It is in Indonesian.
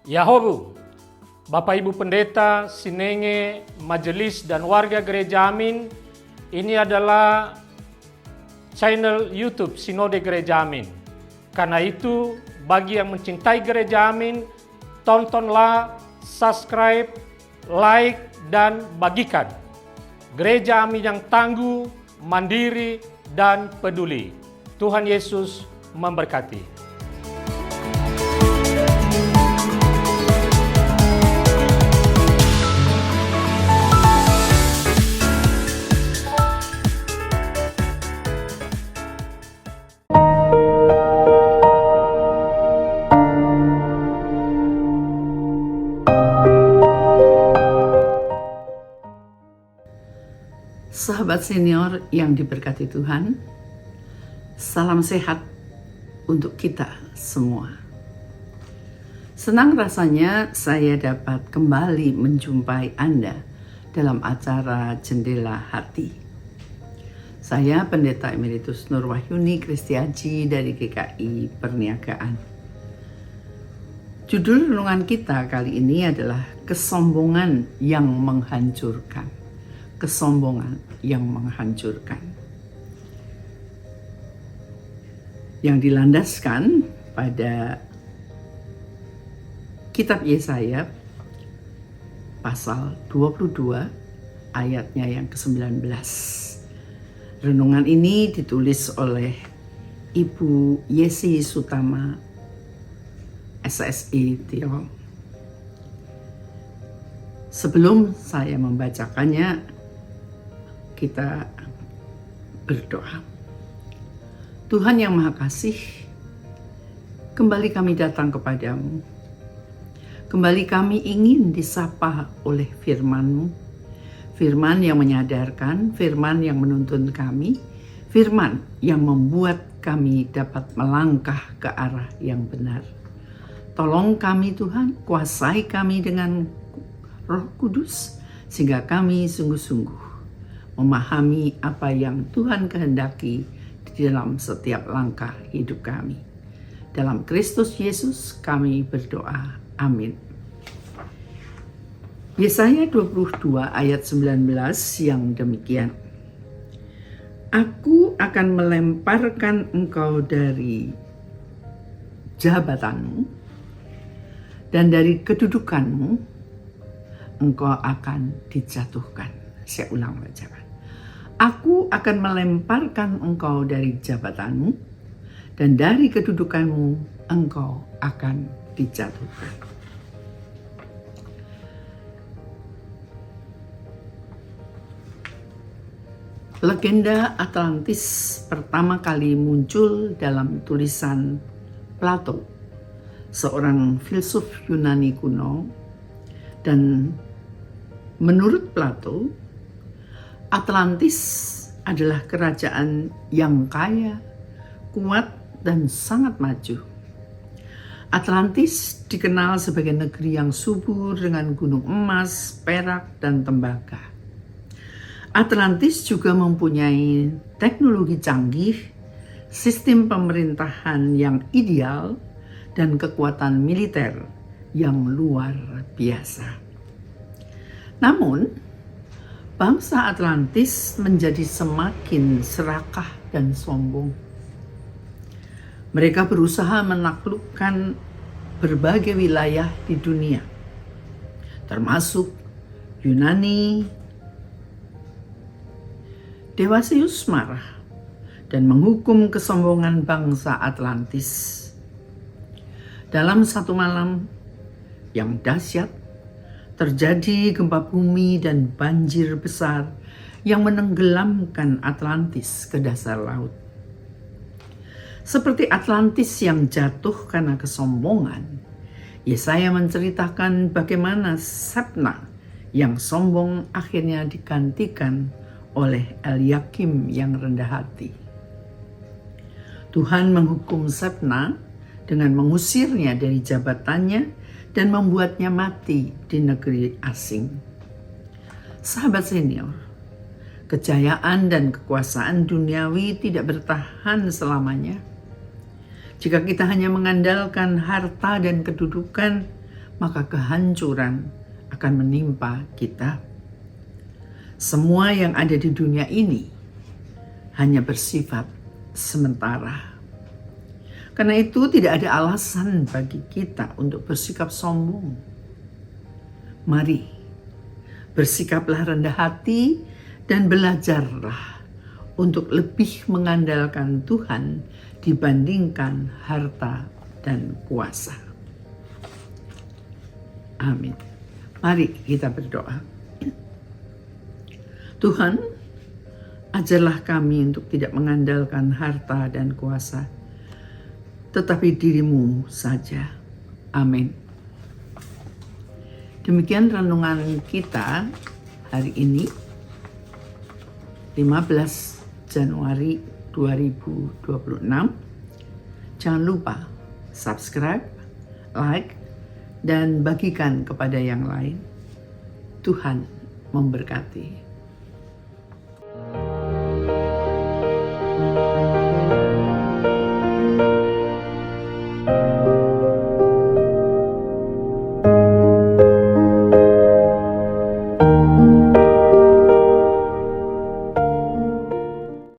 Yahobu, Bapak Ibu Pendeta, Sinenge, Majelis dan warga Gereja Amin, ini adalah channel YouTube Sinode Gereja Amin. Karena itu, bagi yang mencintai Gereja Amin, tontonlah, subscribe, like, dan bagikan. Gereja Amin yang tangguh, mandiri, dan peduli. Tuhan Yesus memberkati. Sahabat senior yang diberkati Tuhan, salam sehat untuk kita semua. Senang rasanya saya dapat kembali menjumpai Anda dalam acara Jendela Hati. Saya Pendeta Emeritus Nur Wahyuni Kristiaji dari GKI Perniagaan. Judul renungan kita kali ini adalah kesombongan yang menghancurkan. Kesombongan yang menghancurkan. Yang dilandaskan pada kitab Yesaya pasal 22 ayatnya yang ke-19. Renungan ini ditulis oleh Ibu Yesi Sutama, SSI Tirol. Sebelum saya membacakannya, kita berdoa. Tuhan yang Maha Kasih, kembali kami datang kepadamu. Kembali kami ingin disapa oleh firman-Mu. Firman yang menyadarkan, firman yang menuntun kami, firman yang membuat kami dapat melangkah ke arah yang benar. Tolong kami Tuhan, kuasai kami dengan Roh Kudus, sehingga kami sungguh-sungguh memahami apa yang Tuhan kehendaki di dalam setiap langkah hidup kami. Dalam Kristus Yesus kami berdoa. Amin. Yesaya 22 ayat 19 yang demikian. Aku akan melemparkan engkau dari jabatanmu, dan dari kedudukanmu engkau akan dijatuhkan. Saya ulang bacaan. Aku akan melemparkan engkau dari jabatanmu, dan dari kedudukanmu engkau akan dijatuhkan. Legenda Atlantis pertama kali muncul dalam tulisan Plato, seorang filsuf Yunani kuno, dan menurut Plato, Atlantis adalah kerajaan yang kaya, kuat, dan sangat maju. Atlantis dikenal sebagai negeri yang subur dengan gunung emas, perak, dan tembaga. Atlantis juga mempunyai teknologi canggih, sistem pemerintahan yang ideal, dan kekuatan militer yang luar biasa. Namun, bangsa Atlantis menjadi semakin serakah dan sombong. Mereka berusaha menaklukkan berbagai wilayah di dunia, termasuk Yunani. Dewa Zeus marah dan menghukum kesombongan bangsa Atlantis. Dalam satu malam yang dahsyat, terjadi gempa bumi dan banjir besar yang menenggelamkan Atlantis ke dasar laut. Seperti Atlantis yang jatuh karena kesombongan, Yesaya menceritakan bagaimana Shebna yang sombong akhirnya digantikan oleh Eliakim yang rendah hati. Tuhan menghukum Shebna dengan mengusirnya dari jabatannya dan membuatnya mati di negeri asing. Sahabat senior, kejayaan dan kekuasaan duniawi tidak bertahan selamanya. Jika kita hanya mengandalkan harta dan kedudukan, maka kehancuran akan menimpa kita. Semua yang ada di dunia ini hanya bersifat sementara. Karena itu tidak ada alasan bagi kita untuk bersikap sombong. Mari bersikaplah rendah hati dan belajarlah untuk lebih mengandalkan Tuhan dibandingkan harta dan kuasa. Amin. Mari kita berdoa. Tuhan, ajarlah kami untuk tidak mengandalkan harta dan kuasa, tetapi diri-Mu saja. Amin. Demikian renungan kita hari ini, 15 Januari 2026. Jangan lupa subscribe, like, dan bagikan kepada yang lain. Tuhan memberkati.